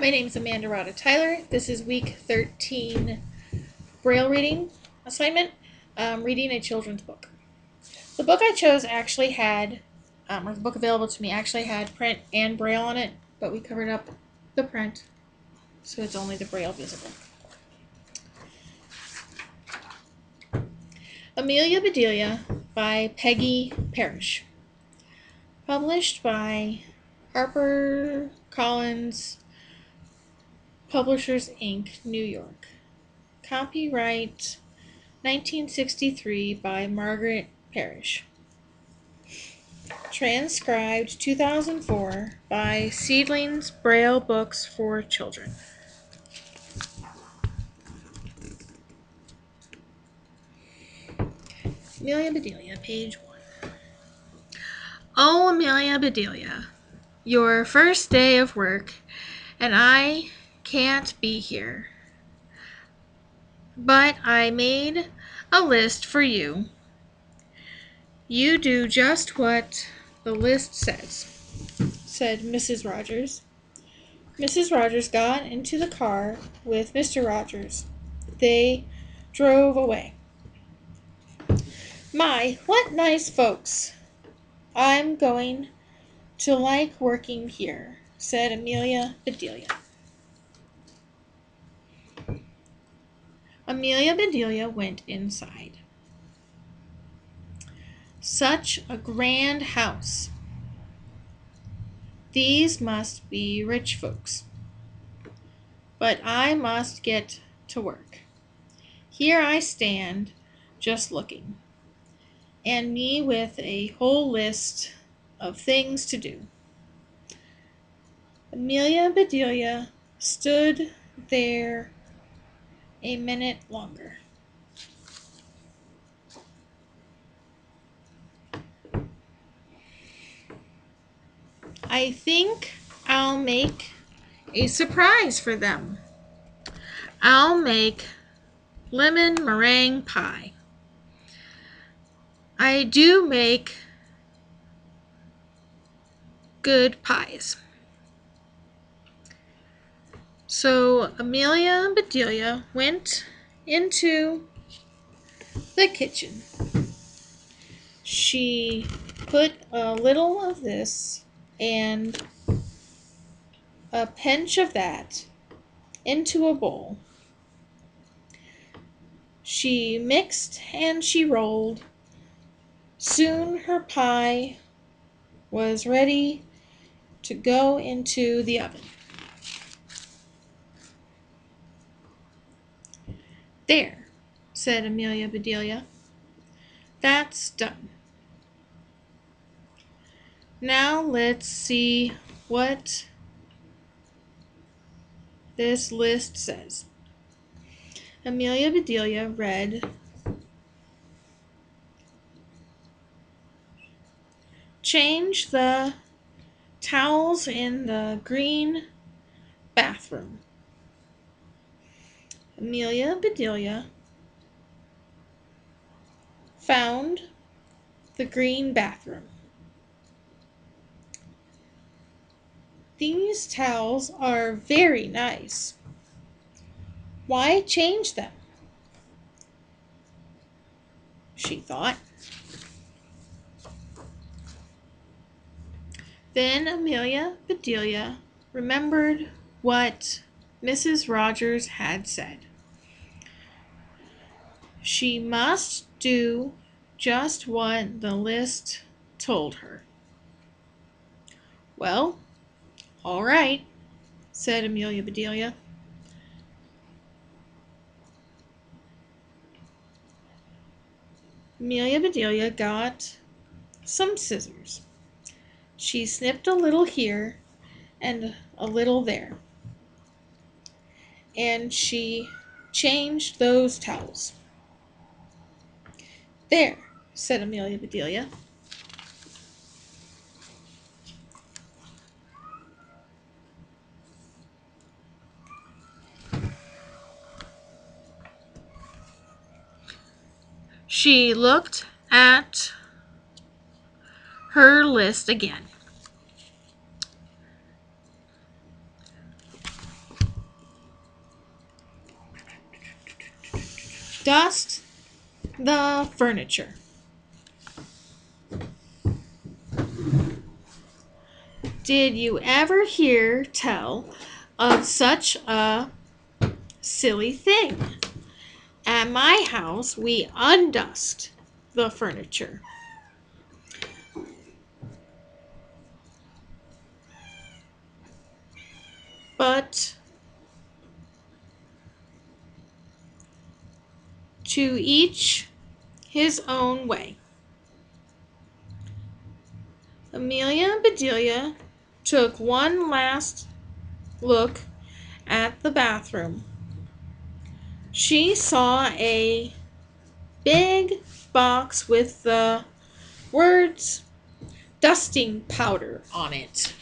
My name is Amanda Rada Tyler. This is week 13 Braille reading assignment, reading a children's book. The book I chose actually had, or the book available to me actually had print and Braille on it, but we covered up the print, so it's only the Braille visible. Amelia Bedelia by Peggy Parrish. Published by HarperCollins Publishers, Inc., New York. Copyright 1963 by Margaret Parrish. Transcribed 2004 by Seedlings Braille Books for Children. Amelia Bedelia, page 1. Oh, Amelia Bedelia, your first day of work, and I can't be here. But I made a list for you. You do just what the list says, said Mrs. Rogers. Mrs. Rogers got into the car with Mr. Rogers. They drove away. My, what nice folks! I'm going to like working here, said Amelia Bedelia. Amelia Bedelia went inside. Such a grand house. These must be rich folks. But I must get to work. Here I stand, just looking, and me with a whole list of things to do. Amelia Bedelia stood there a minute longer. I think I'll make a surprise for them. I'll make lemon meringue pie. I do make good pies. So Amelia Bedelia went into the kitchen. She put a little of this and a pinch of that into a bowl. She mixed and she rolled. Soon her pie was ready to go into the oven. There, said Amelia Bedelia. That's done. Now let's see what this list says. Amelia Bedelia read, change the towels in the green bathroom. Amelia Bedelia found the green bathroom. These towels are very nice. Why change them? She thought. Then Amelia Bedelia remembered what Mrs. Rogers had said. She must do just what the list told her. Well, all right, said Amelia Bedelia. Amelia Bedelia got some scissors. She snipped a little here and a little there, and she changed those towels. There, said Amelia Bedelia. She looked at her list again. Dust the furniture. Did you ever hear tell of such a silly thing? At my house, we undust the furniture. But to each his own way. Amelia Bedelia took one last look at the bathroom. She saw a big box with the words dusting powder on it.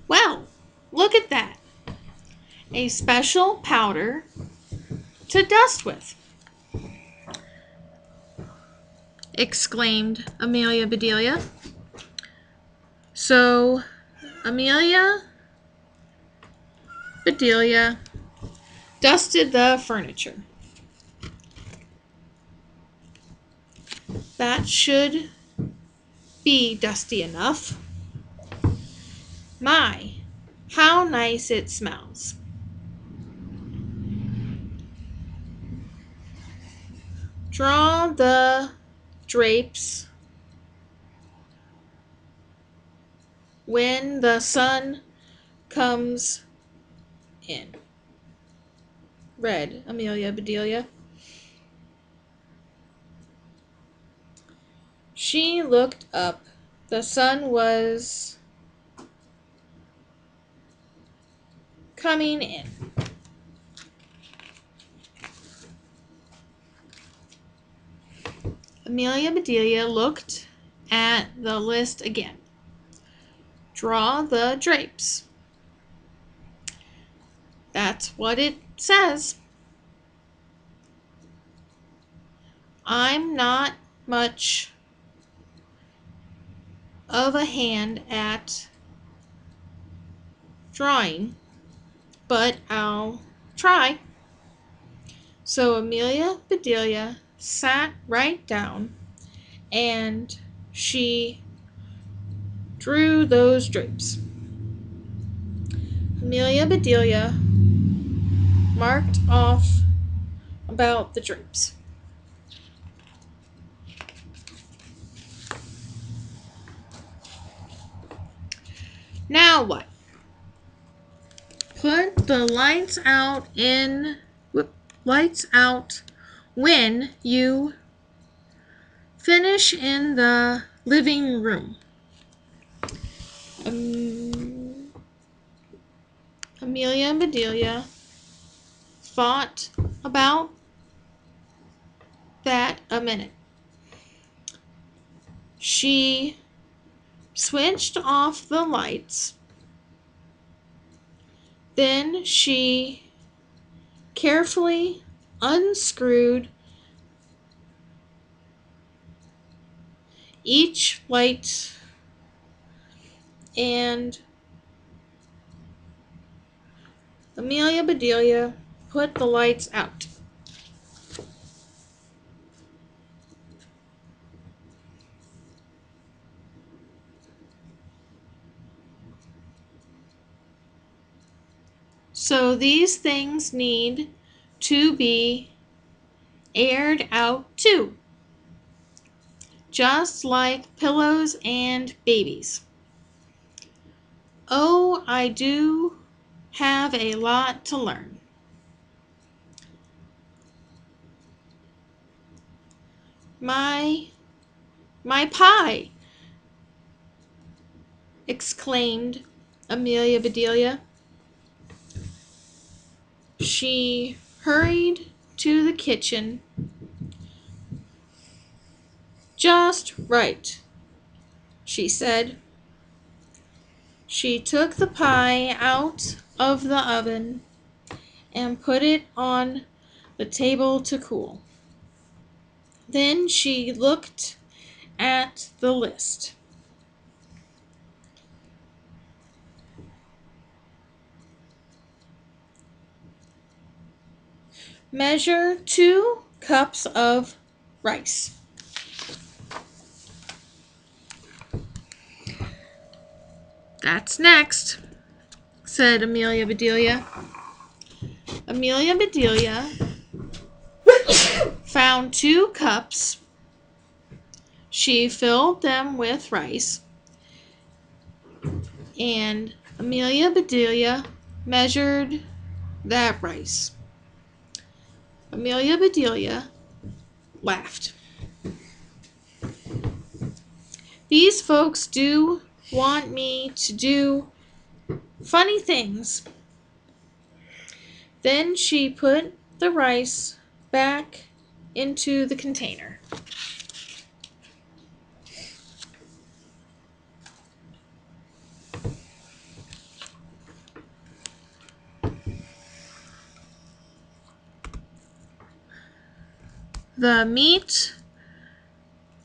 Well, look at that. A special powder to dust with, exclaimed Amelia Bedelia. So Amelia Bedelia dusted the furniture. That should be dusty enough. My, how nice it smells. Draw the drapes when the sun comes in, read Amelia Bedelia. She looked up. The sun was coming in. Amelia Bedelia looked at the list again. Draw the drapes. That's what it says. I'm not much of a hand at drawing, but I'll try. So Amelia Bedelia sat right down and she drew those drapes. Amelia Bedelia marked off about the drapes. Now what? Put the lights out when you finish in the living room. Amelia Bedelia thought about that a minute. She switched off the lights. Then she carefully unscrewed each light and Amelia Bedelia put the lights out. So these things need to be aired out too, just like pillows and babies. Oh, I do have a lot to learn. My pie, exclaimed Amelia Bedelia. She hurried to the kitchen. Just right, she said. She took the pie out of the oven and put it on the table to cool. Then she looked at the list. Measure 2 cups of rice. That's next, said Amelia Bedelia. Amelia Bedelia found 2 cups. She filled them with rice, and Amelia Bedelia measured that rice. Amelia Bedelia laughed. These folks do want me to do funny things. Then she put the rice back into the container. The meat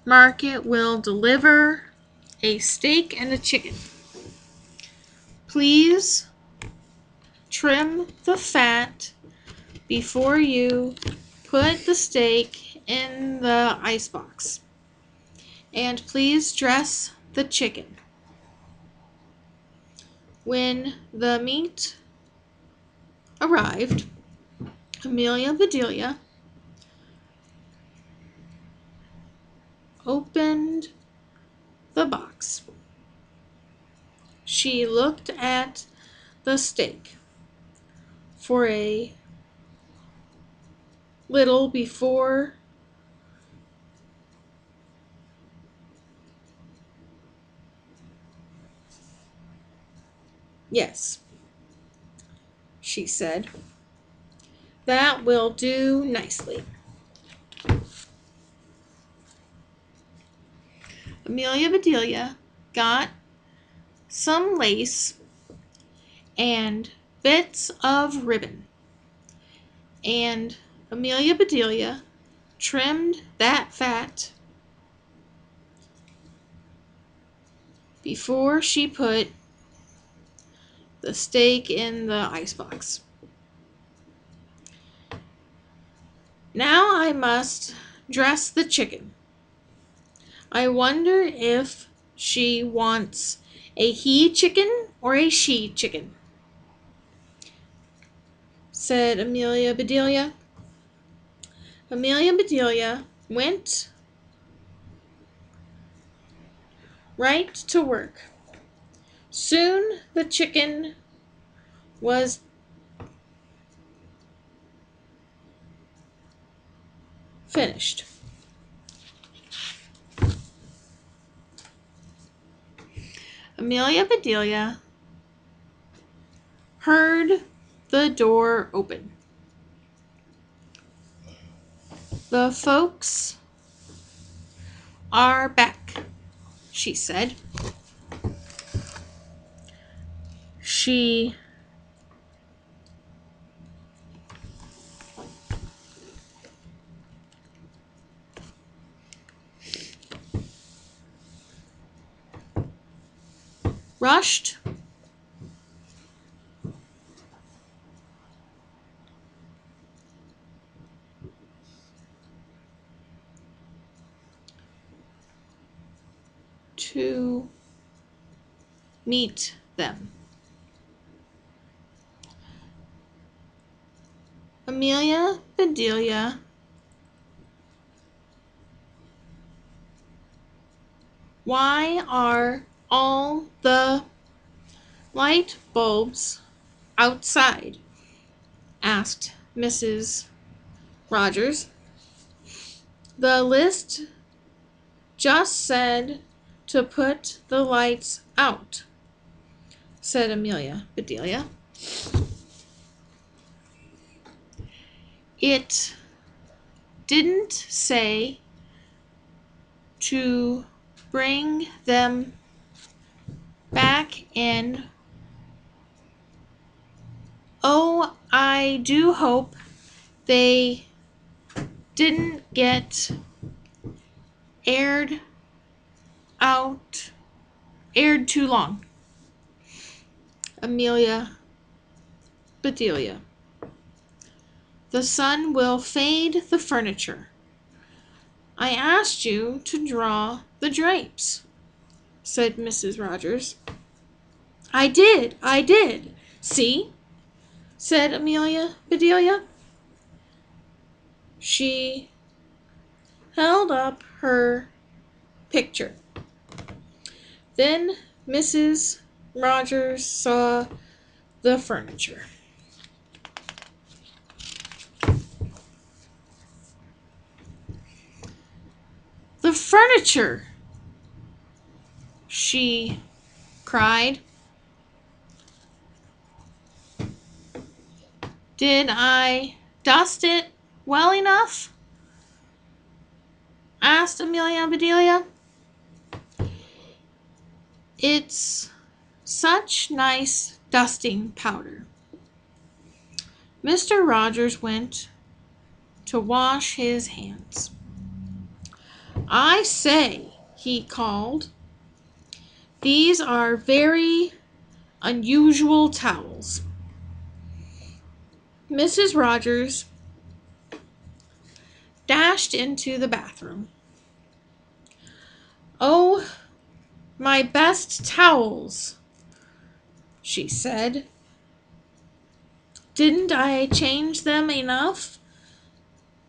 market will deliver a steak and a chicken. Please trim the fat before you put the steak in the icebox. And please dress the chicken. When the meat arrived, Amelia Bedelia opened the box. She looked at the steak for a little before "Yes," she said, "that will do nicely." Amelia Bedelia got some lace and bits of ribbon, and Amelia Bedelia trimmed that fat before she put the steak in the icebox. Now I must dress the chicken. I wonder if she wants a he chicken or a she chicken, said Amelia Bedelia. Amelia Bedelia went right to work. Soon the chicken was finished. Amelia Bedelia heard the door open. "The folks are back," she said. She rushed to meet them. Amelia Bedelia "Why are all the light bulbs outside?" asked Mrs. Rogers. "The list just said to put the lights out," said Amelia Bedelia. "It didn't say to bring them back in. Oh, I do hope they didn't get aired too long." Amelia Bedelia The sun will fade the furniture. I asked you to draw the drapes, said Mrs. Rogers. I did. See, said Amelia Bedelia. She held up her picture. Then Mrs. Rogers saw the furniture. The furniture, she cried. Did I dust it well enough? Asked Amelia Bedelia. It's such nice dusting powder. Mr. Rogers went to wash his hands. I say, he called, these are very unusual towels. Mrs. Rogers dashed into the bathroom. Oh, my best towels, she said. Didn't I change them enough?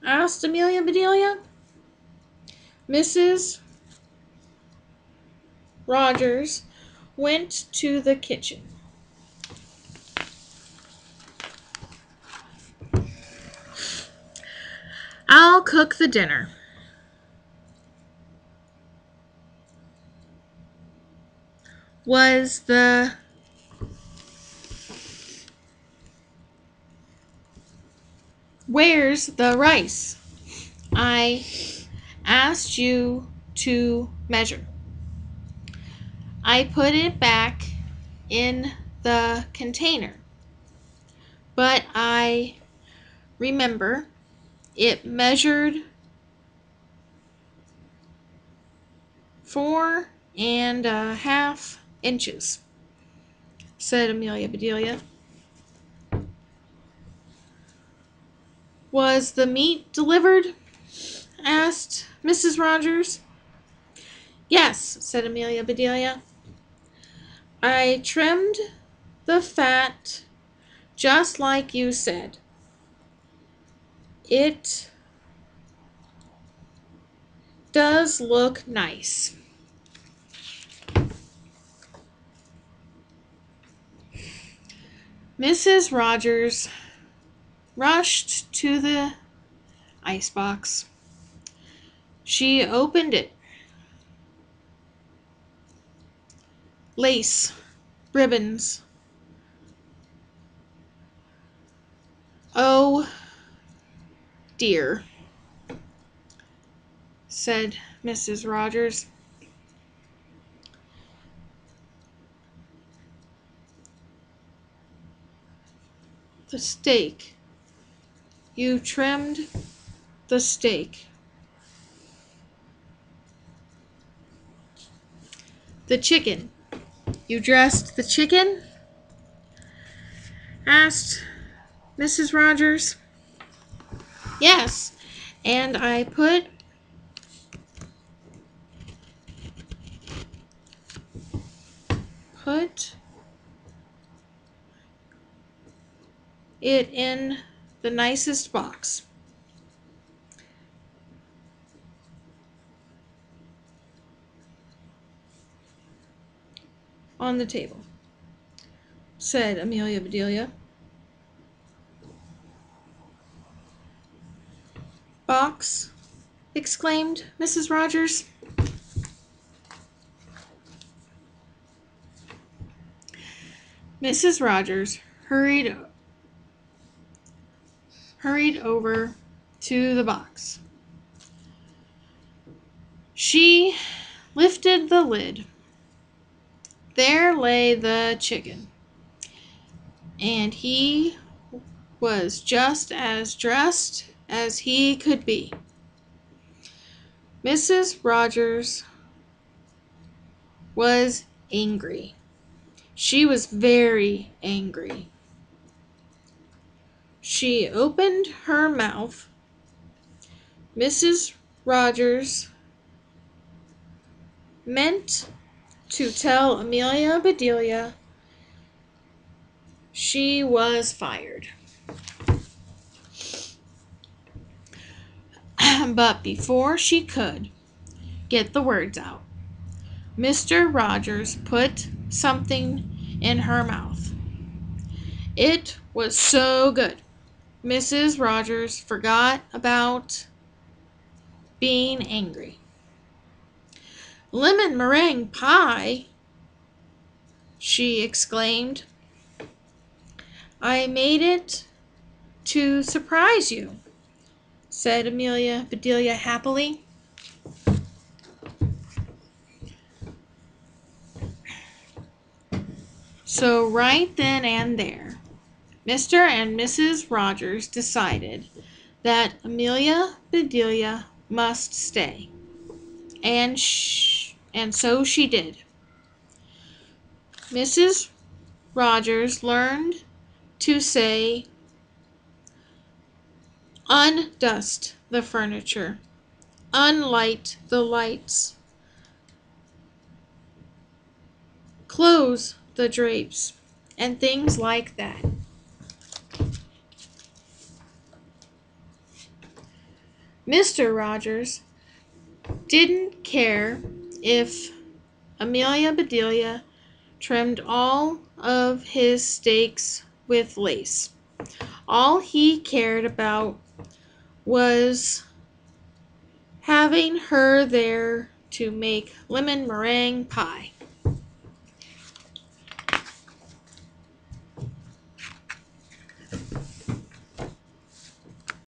Asked Amelia Bedelia. Mrs. Rogers went to the kitchen. I'll cook the dinner. Where's the rice? I asked you to measure. I put it back in the container, but I remember it measured 4.5 inches, said Amelia Bedelia. Was the meat delivered? Asked Mrs. Rogers. Yes, said Amelia Bedelia. I trimmed the fat just like you said. It does look nice. Mrs. Rogers rushed to the icebox. She opened it. Lace, ribbons. Oh, dear, said Mrs. Rogers. The steak. You trimmed the steak. The chicken. You dressed the chicken? Asked Mrs. Rogers. Yes, and I put it in the nicest box. On the table, said Amelia Bedelia. Box, exclaimed Mrs. Rogers. Mrs. Rogers hurried over to the box. She lifted the lid. There lay the chicken, and he was just as dressed as he could be. Mrs. Rogers was angry. She was very angry. she opened her mouth. Mrs. Rogers meant to tell Amelia Bedelia she was fired. But before she could get the words out, Mr. Rogers put something in her mouth. It was so good. Mrs. Rogers forgot about being angry. "Lemon meringue pie!" she exclaimed. "I made it to surprise you," said Amelia Bedelia happily. So right then and there, Mr. and Mrs. Rogers decided that Amelia Bedelia must stay, and so she did. Mrs. Rogers learned to say, "Undust the furniture, unlight the lights, close the drapes," and things like that. Mr. Rogers didn't care if Amelia Bedelia trimmed all of his steaks with lace. All he cared about was having her there to make lemon meringue pie.